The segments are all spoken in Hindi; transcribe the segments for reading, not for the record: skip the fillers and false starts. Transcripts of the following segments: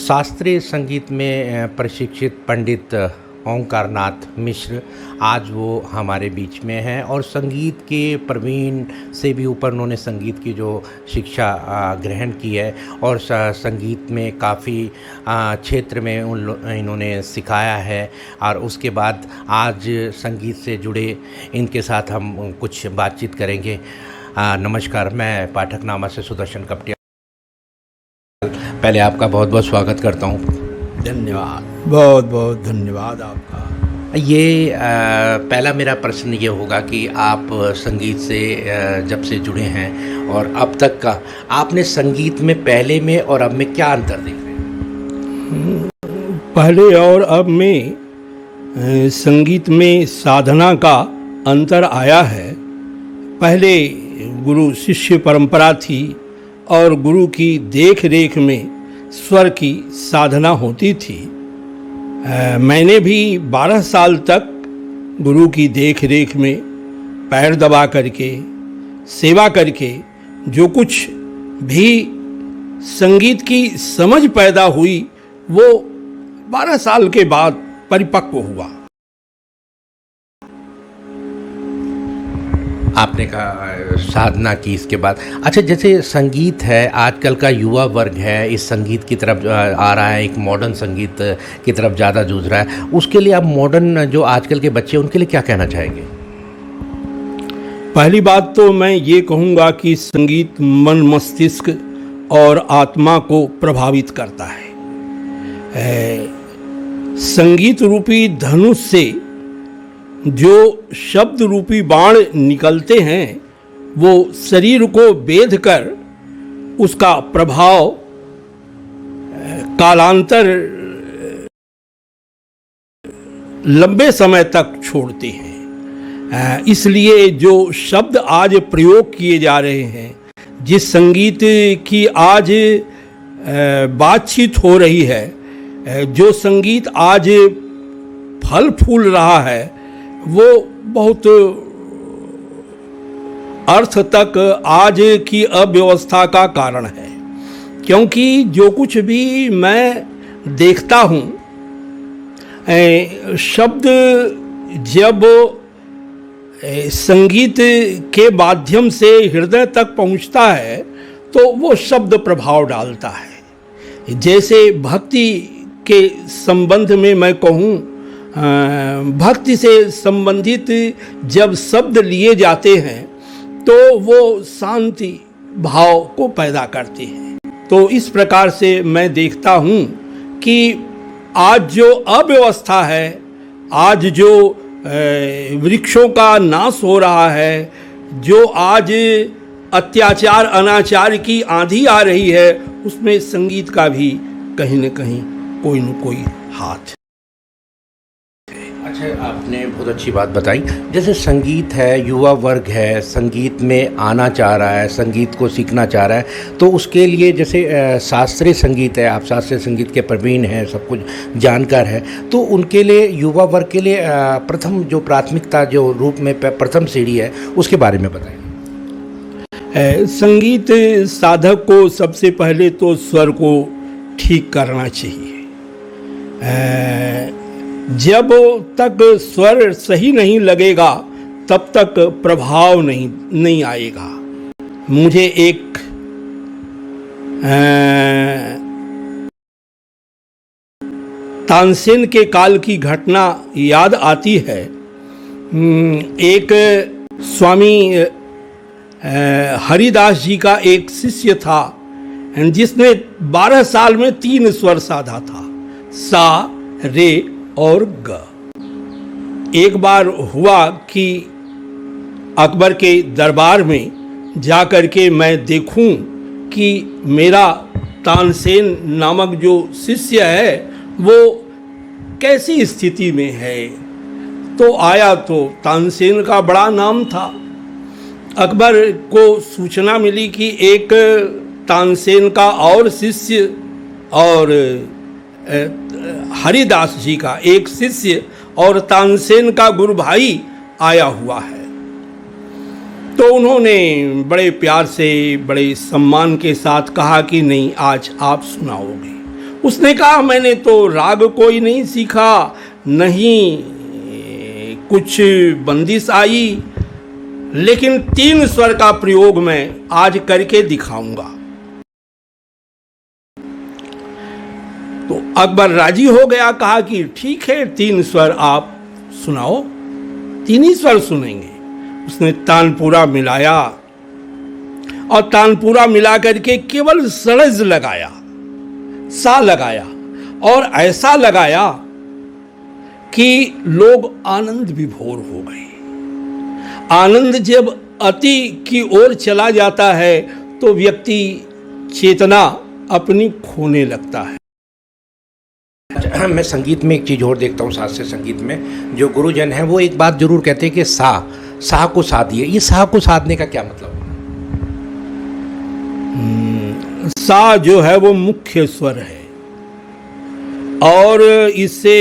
शास्त्रीय संगीत में प्रशिक्षित पंडित ओंकारनाथ मिश्र आज वो हमारे बीच में हैं और संगीत के प्रवीण से भी ऊपर उन्होंने संगीत की जो शिक्षा ग्रहण की है और संगीत में काफ़ी क्षेत्र में इन्होंने सिखाया है। और उसके बाद आज संगीत से जुड़े इनके साथ हम कुछ बातचीत करेंगे। नमस्कार, मैं पाठकनामा से सुदर्शन कपटिया पहले आपका बहुत बहुत स्वागत करता हूँ। धन्यवाद, बहुत बहुत धन्यवाद आपका। ये पहला मेरा प्रश्न ये होगा कि आप संगीत से जब से जुड़े हैं और अब तक का आपने संगीत में पहले में और अब में क्या अंतर देख रहे हैं? पहले और अब में संगीत में साधना का अंतर आया है। पहले गुरु शिष्य परंपरा थी और गुरु की देख रेख में स्वर की साधना होती थी। मैंने भी 12 साल तक गुरु की देख रेख में पैर दबा करके सेवा करके जो कुछ भी संगीत की समझ पैदा हुई वो 12 साल के बाद परिपक्व हुआ। आपने कहा साधना की इसके बाद। अच्छा, जैसे संगीत है, आजकल का युवा वर्ग है इस संगीत की तरफ आ रहा है, एक मॉडर्न संगीत की तरफ ज़्यादा जूझ रहा है, उसके लिए आप मॉडर्न जो आजकल के बच्चे उनके लिए क्या कहना चाहेंगे? पहली बात तो मैं ये कहूँगा कि संगीत मन मस्तिष्क और आत्मा को प्रभावित करता है। संगीत रूपी धनुष से जो शब्द रूपी बाण निकलते हैं वो शरीर को बेध कर उसका प्रभाव कालांतर लंबे समय तक छोड़ते हैं। इसलिए जो शब्द आज प्रयोग किए जा रहे हैं, जिस संगीत की आज बातचीत हो रही है, जो संगीत आज फल फूल रहा है, वो बहुत अर्थ तक आज की अव्यवस्था का कारण है। क्योंकि जो कुछ भी मैं देखता हूँ, शब्द जब संगीत के माध्यम से हृदय तक पहुँचता है तो वो शब्द प्रभाव डालता है। जैसे भक्ति के संबंध में मैं कहूँ, भक्ति से संबंधित जब शब्द लिए जाते हैं तो वो शांति भाव को पैदा करते हैं। तो इस प्रकार से मैं देखता हूँ कि आज जो अव्यवस्था है, आज जो वृक्षों का नाश हो रहा है, जो आज अत्याचार अनाचार की आंधी आ रही है, उसमें संगीत का भी कहीं न कहीं कोई न कोई हाथ। अच्छा, आपने बहुत अच्छी बात बताई। जैसे संगीत है, युवा वर्ग है, संगीत में आना चाह रहा है, संगीत को सीखना चाह रहा है, तो उसके लिए जैसे शास्त्रीय संगीत है, आप शास्त्रीय संगीत के प्रवीण हैं, सब कुछ जानकार है, तो उनके लिए, युवा वर्ग के लिए प्रथम जो प्राथमिकता जो रूप में प्रथम सीढ़ी है उसके बारे में बताएं। संगीत साधक को सबसे पहले तो स्वर को ठीक करना चाहिए। जब तक स्वर सही नहीं लगेगा तब तक प्रभाव नहीं आएगा। मुझे एक तानसेन के काल की घटना याद आती है। एक स्वामी हरिदास जी का एक शिष्य था जिसने 12 साल में 3 स्वर साधा था, सा, रे और ग। एक बार हुआ कि अकबर के दरबार में जाकर के मैं देखूं कि मेरा तानसेन नामक जो शिष्य है वो कैसी स्थिति में है। तो आया तो तानसेन का बड़ा नाम था। अकबर को सूचना मिली कि एक तानसेन का और शिष्य और हरिदास जी का एक शिष्य और तानसेन का गुरु भाई आया हुआ है। तो उन्होंने बड़े प्यार से बड़े सम्मान के साथ कहा कि नहीं, आज आप सुनाओगे। उसने कहा मैंने तो राग कोई नहीं सीखा, नहीं कुछ बंदिश आई, लेकिन 3 स्वर का प्रयोग मैं आज करके दिखाऊंगा। तो अकबर राजी हो गया, कहा कि ठीक है 3 स्वर आप सुनाओ, 3 ही स्वर सुनेंगे। उसने तानपुरा मिलाया और तानपुरा मिला करके केवल सड़ज लगाया, सा लगाया और ऐसा लगाया कि लोग आनंद विभोर हो गए। आनंद जब अति की ओर चला जाता है तो व्यक्ति चेतना अपनी खोने लगता है। मैं संगीत में एक चीज़ और देखता हूँ, शास्त्रीय संगीत में जो गुरुजन हैं वो एक बात जरूर कहते हैं कि सा को साधिए। ये सा को साधने का क्या मतलब है? सा जो है वो मुख्य स्वर है और इससे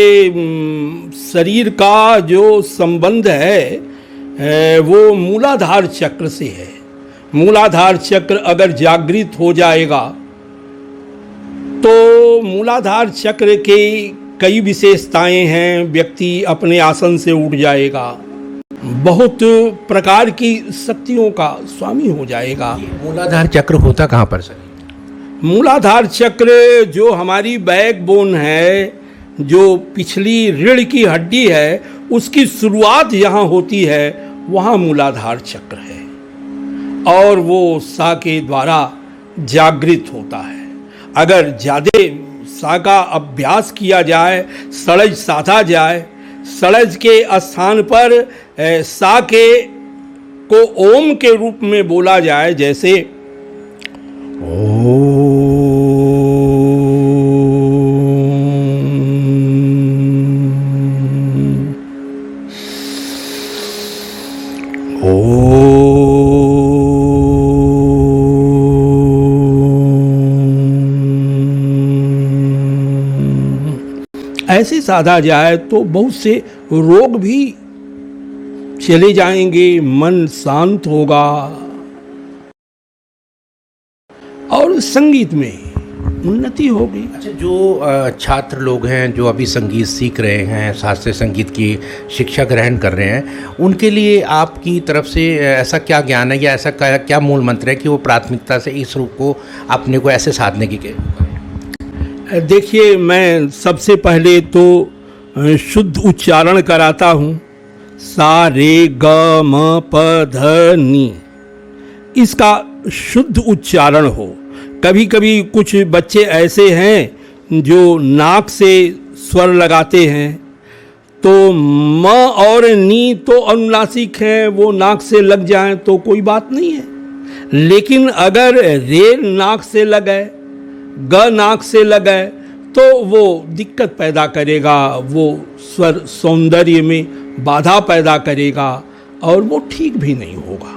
शरीर का जो संबंध है वो मूलाधार चक्र से है। मूलाधार चक्र अगर जागृत हो जाएगा तो मूलाधार चक्र के कई विशेषताएं हैं। व्यक्ति अपने आसन से उठ जाएगा, बहुत प्रकार की शक्तियों का स्वामी हो जाएगा। मूलाधार चक्र होता कहाँ पर सर? मूलाधार चक्र जो हमारी बैकबोन है, जो पिछली रीढ़ की हड्डी है, उसकी शुरुआत यहाँ होती है, वहाँ मूलाधार चक्र है और वो सा के द्वारा जागृत होता है। अगर ज़्यादा सा का अभ्यास किया जाए, सड़ज साधा जाए, सड़ज के स्थान पर सा के को ओम के रूप में बोला जाए, जैसे ऐसे साधा जाए तो बहुत से रोग भी चले जाएंगे, मन शांत होगा और संगीत में उन्नति होगी। अच्छा, जो छात्र लोग हैं जो अभी संगीत सीख रहे हैं, शास्त्रीय संगीत की शिक्षा ग्रहण कर रहे हैं, उनके लिए आपकी तरफ से ऐसा क्या ज्ञान है या ऐसा क्या मूल मंत्र है कि वो प्राथमिकता से इस रूप को अपने को ऐसे साधने की के? देखिए, मैं सबसे पहले तो शुद्ध उच्चारण कराता हूँ। सा रे ग म प ध नी, इसका शुद्ध उच्चारण हो। कभी कभी कुछ बच्चे ऐसे हैं जो नाक से स्वर लगाते हैं, तो म और नी तो अनुनासिक हैं, वो नाक से लग जाएं तो कोई बात नहीं है। लेकिन अगर रे नाक से लगे, ग नाक से लगे तो वो दिक्कत पैदा करेगा, वो स्वर सौंदर्य में बाधा पैदा करेगा और वो ठीक भी नहीं होगा।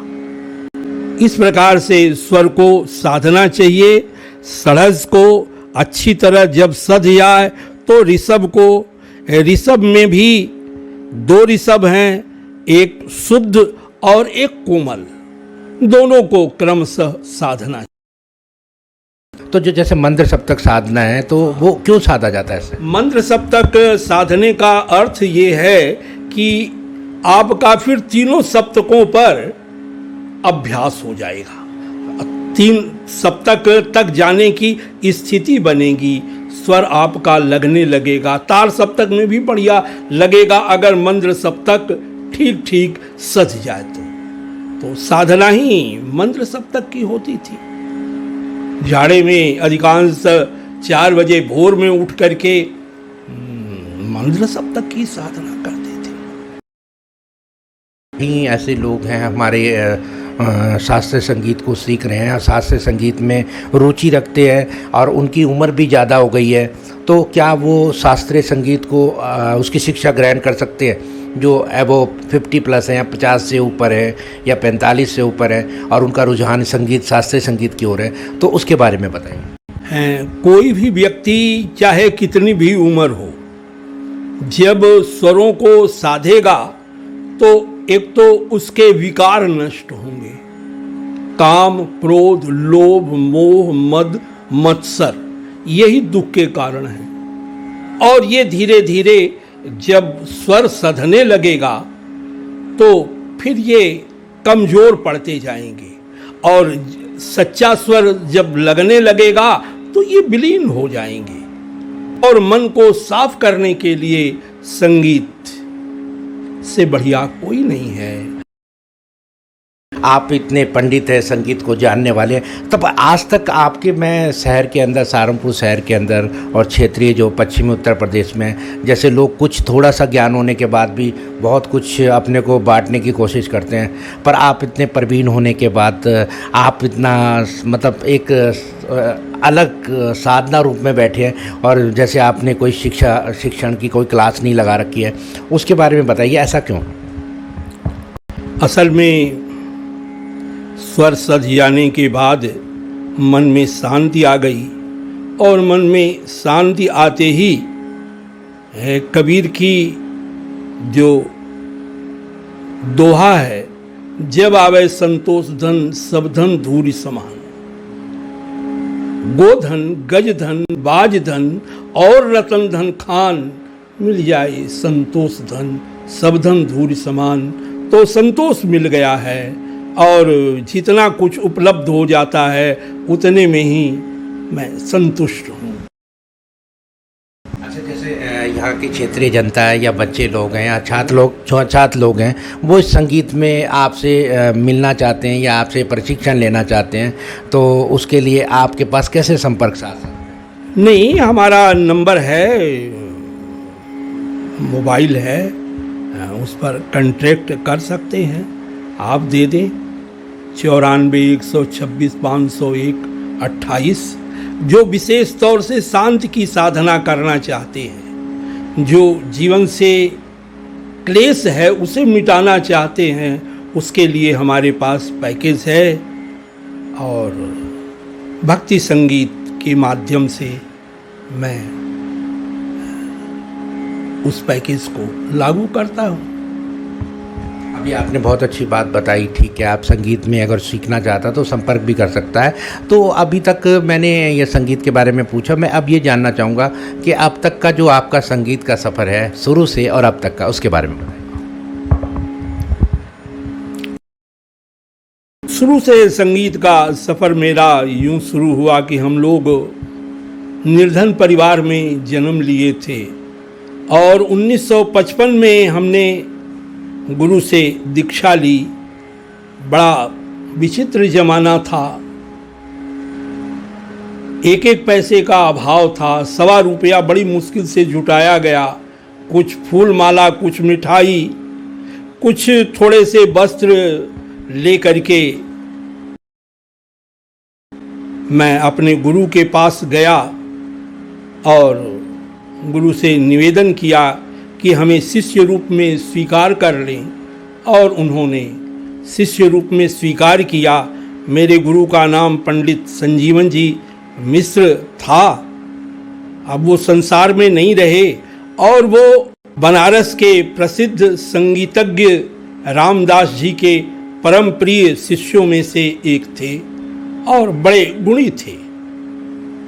इस प्रकार से स्वर को साधना चाहिए। सड़ज को अच्छी तरह जब सध जाए तो ऋषभ में भी 2 ऋषभ हैं, एक शुद्ध और एक कोमल, दोनों को क्रमशः साधना। तो जो जैसे मंत्र सप्तक साधना है तो वो क्यों साधा जाता है ऐसे? मंत्र सप्तक साधने का अर्थ ये है कि आपका फिर 3 सप्तकों पर अभ्यास हो जाएगा। 3 सप्तक तक जाने की स्थिति बनेगी, स्वर आपका लगने लगेगा। तार सप्तक में भी बढ़िया लगेगा अगर मंत्र सप्तक ठीक ठीक सज जाए तो साधना ही मंत्र सप्तक की होती थी। जाड़े में अधिकांश 4 बजे भोर में उठ करके मंत्र सप्तक की साधना करते थे। ऐसे लोग हैं हमारे शास्त्रीय संगीत को सीख रहे हैं, शास्त्रीय संगीत में रुचि रखते हैं और उनकी उम्र भी ज़्यादा हो गई है, तो क्या वो शास्त्रीय संगीत को उसकी शिक्षा ग्रहण कर सकते हैं जो एबो 50+ हैं या 50 से ऊपर है या 45 से ऊपर है और उनका रुझान संगीत शास्त्रीय संगीत की ओर है, तो उसके बारे में बताइए। कोई भी व्यक्ति चाहे कितनी भी उम्र हो, जब स्वरों को साधेगा तो एक तो उसके विकार नष्ट होंगे, काम, क्रोध, लोभ, मोह, मद, मत्सर, यही दुख के कारण हैं। और ये धीरे धीरे जब स्वर सधने लगेगा तो फिर ये कमजोर पड़ते जाएंगे, और सच्चा स्वर जब लगने लगेगा तो ये विलीन हो जाएंगे। और मन को साफ करने के लिए संगीत से बढ़िया कोई नहीं है। आप इतने पंडित हैं, संगीत को जानने वाले हैं, तब आज तक आपके मैं शहर के अंदर, सहारनपुर शहर के अंदर और क्षेत्रीय जो पश्चिमी उत्तर प्रदेश में, जैसे लोग कुछ थोड़ा सा ज्ञान होने के बाद भी बहुत कुछ अपने को बांटने की कोशिश करते हैं, पर आप इतने प्रवीण होने के बाद आप इतना मतलब एक अलग साधना रूप में बैठे हैं, और जैसे आपने कोई शिक्षण की कोई क्लास नहीं लगा रखी है, उसके बारे में बताइए, ऐसा क्यों? असल में स्वर सध जाने के बाद मन में शांति आ गई, और मन में शांति आते ही कबीर की जो दोहा है, जब आवे संतोष धन सब धन धूरि समान, गोधन, गजधन, बाजधन और रतन धन खान, मिल जाए संतोष धन सब धन धूरि समान। तो संतोष मिल गया है, और जितना कुछ उपलब्ध हो जाता है उतने में ही मैं संतुष्ट हूँ। अच्छा, जैसे यहाँ की क्षेत्रीय जनता है या बच्चे लोग हैं या छात्र लोग हैं, वो इस संगीत में आपसे मिलना चाहते हैं या आपसे प्रशिक्षण लेना चाहते हैं, तो उसके लिए आपके पास कैसे संपर्क साध? नहीं, हमारा नंबर है, मोबाइल है, उस पर कांटेक्ट कर सकते हैं, आप दे दें 94-126-501-28। जो विशेष तौर से शांति की साधना करना चाहते हैं, जो जीवन से क्लेश है उसे मिटाना चाहते हैं, उसके लिए हमारे पास पैकेज है, और भक्ति संगीत के माध्यम से मैं उस पैकेज को लागू करता हूँ। अभी आपने बहुत अच्छी बात बताई, ठीक है, आप संगीत में अगर सीखना चाहता तो संपर्क भी कर सकता है। तो अभी तक मैंने ये संगीत के बारे में पूछा, मैं अब ये जानना चाहूँगा कि अब तक का जो आपका संगीत का सफ़र है, शुरू से और अब तक का, उसके बारे में बताइए। शुरू से संगीत का सफ़र मेरा यूँ शुरू हुआ कि हम लोग निर्धन परिवार में जन्म लिए थे, और 1955 में हमने गुरु से दीक्षा ली। बड़ा विचित्र जमाना था, एक एक पैसे का अभाव था, 1.25 रुपया बड़ी मुश्किल से जुटाया गया, कुछ फूल माला, कुछ मिठाई, कुछ थोड़े से वस्त्र ले करके मैं अपने गुरु के पास गया और गुरु से निवेदन किया कि हमें शिष्य रूप में स्वीकार कर लें, और उन्होंने शिष्य रूप में स्वीकार किया। मेरे गुरु का नाम पंडित संजीवन जी मिश्र था। अब वो संसार में नहीं रहे, और वो बनारस के प्रसिद्ध संगीतज्ञ रामदास जी के परम प्रिय शिष्यों में से एक थे, और बड़े गुणी थे।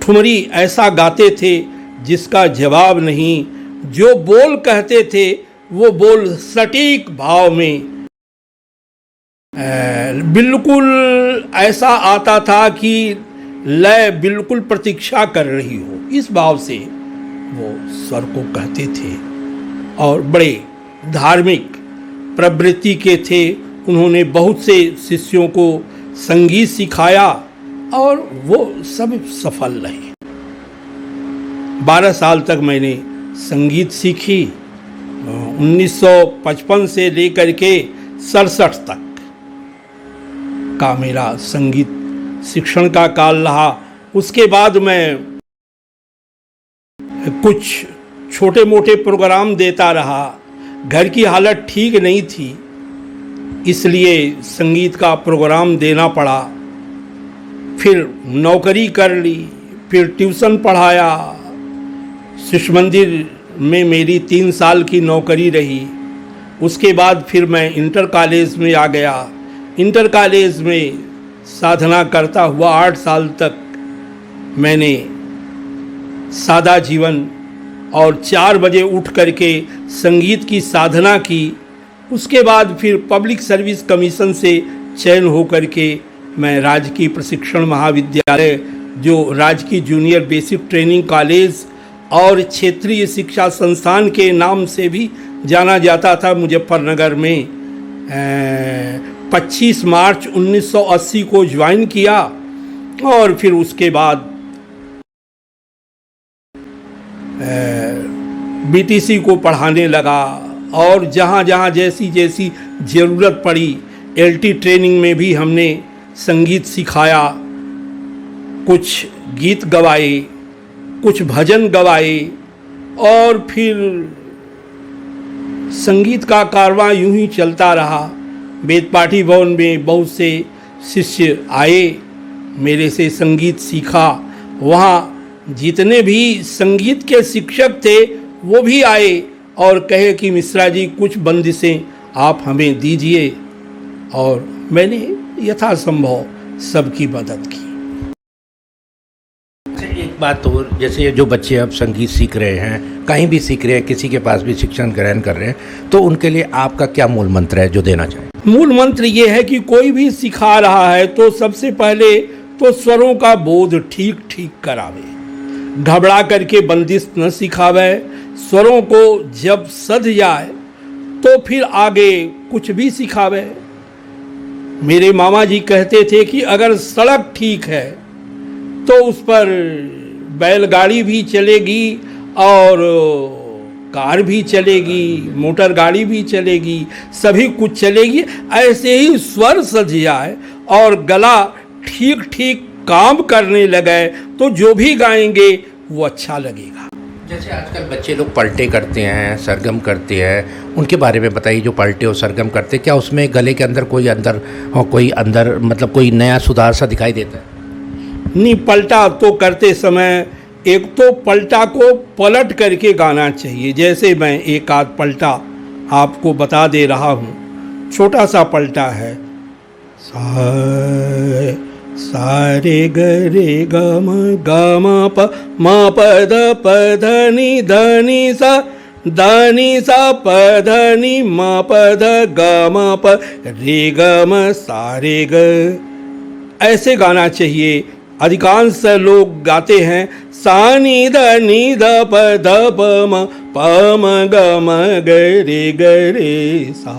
ठुमरी ऐसा गाते थे जिसका जवाब नहीं, जो बोल कहते थे वो बोल सटीक भाव में बिल्कुल ऐसा आता था कि लय बिल्कुल प्रतीक्षा कर रही हो, इस भाव से वो स्वर को कहते थे। और बड़े धार्मिक प्रवृत्ति के थे। उन्होंने बहुत से शिष्यों को संगीत सिखाया, और वो सब सफल रहे। 12 साल तक मैंने संगीत सीखी। 1955 से लेकर के 67 तक का मेरा संगीत शिक्षण का काल रहा। उसके बाद मैं कुछ छोटे मोटे प्रोग्राम देता रहा। घर की हालत ठीक नहीं थी, इसलिए संगीत का प्रोग्राम देना पड़ा। फिर नौकरी कर ली, फिर ट्यूशन पढ़ाया। शिशु मंदिर में मेरी 3 साल की नौकरी रही। उसके बाद फिर मैं इंटर कॉलेज में आ गया। इंटर कॉलेज में साधना करता हुआ 8 साल तक मैंने सादा जीवन और 4 बजे उठ करके संगीत की साधना की। उसके बाद फिर पब्लिक सर्विस कमीशन से चयन हो करके मैं राजकीय प्रशिक्षण महाविद्यालय, जो राजकीय जूनियर बेसिक ट्रेनिंग कॉलेज और क्षेत्रीय शिक्षा संस्थान के नाम से भी जाना जाता था, मुजफ्फरनगर में 25 मार्च 1980 को ज्वाइन किया। और फिर उसके बाद बीटीसी को पढ़ाने लगा और जहाँ जहाँ जैसी जैसी ज़रूरत पड़ी एलटी ट्रेनिंग में भी हमने संगीत सिखाया। कुछ गीत गवाए, कुछ भजन गवाए और फिर संगीत का कारवां यूं ही चलता रहा। वेदपाठी भवन में बहुत से शिष्य आए, मेरे से संगीत सीखा। वहाँ जितने भी संगीत के शिक्षक थे वो भी आए और कहे कि मिश्रा जी कुछ बंदिशें आप हमें दीजिए, और मैंने यथासंभव सबकी मदद की। एक बात और, जैसे जो बच्चे अब संगीत सीख रहे हैं, कहीं भी सीख रहे हैं, किसी के पास भी शिक्षण ग्रहण कर रहे हैं, तो उनके लिए आपका क्या मूल मंत्र है जो देना चाहें? मूल मंत्र ये है कि कोई भी सिखा रहा है तो सबसे पहले तो स्वरों का बोध ठीक ठीक करावे, घबरा करके बंदिश न सिखावे। स्वरों को जब सध जाए तो फिर आगे कुछ भी सिखावे। मेरे मामा जी कहते थे कि अगर सड़क ठीक है तो उस पर बैलगाड़ी भी चलेगी और कार भी चलेगी, मोटर गाड़ी भी चलेगी, सभी कुछ चलेगी। ऐसे ही स्वर सज जाए और गला ठीक ठीक काम करने लगे तो जो भी गाएंगे वो अच्छा लगेगा। जैसे आजकल बच्चे लोग पलटे करते हैं, सरगम करते हैं, उनके बारे में बताइए। जो पलटे और सरगम करते हैं, क्या उसमें गले के अंदर कोई अंदर मतलब कोई नया सुधार सा दिखाई देता है? नहीं, पलटा तो करते समय एक तो पलटा को पलट करके गाना चाहिए। जैसे मैं एक आध पलटा आपको बता दे रहा हूँ। छोटा सा पलटा है, सारे गरे गम गम प म पद पध नि धनि सा पधनि म पद गम प रे गम सारे ग। ऐसे गाना चाहिए। अधिकांश लोग गाते हैं सा नि ध प ध प म ग म ग रे सा।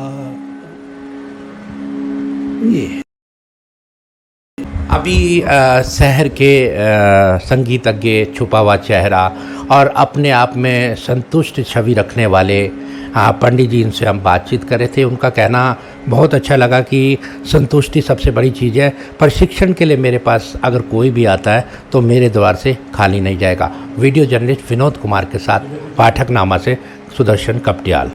ये अभी शहर के संगीतज्ञ, छुपा हुआ चेहरा और अपने आप में संतुष्ट छवि रखने वाले पंडित जी, इनसे हम बातचीत कर रहे थे। उनका कहना बहुत अच्छा लगा कि संतुष्टि सबसे बड़ी चीज़ है। प्रशिक्षण के लिए मेरे पास अगर कोई भी आता है तो मेरे द्वार से खाली नहीं जाएगा। वीडियो जर्नलिस्ट विनोद कुमार के साथ पाठकनामा से सुदर्शन कपटियाल।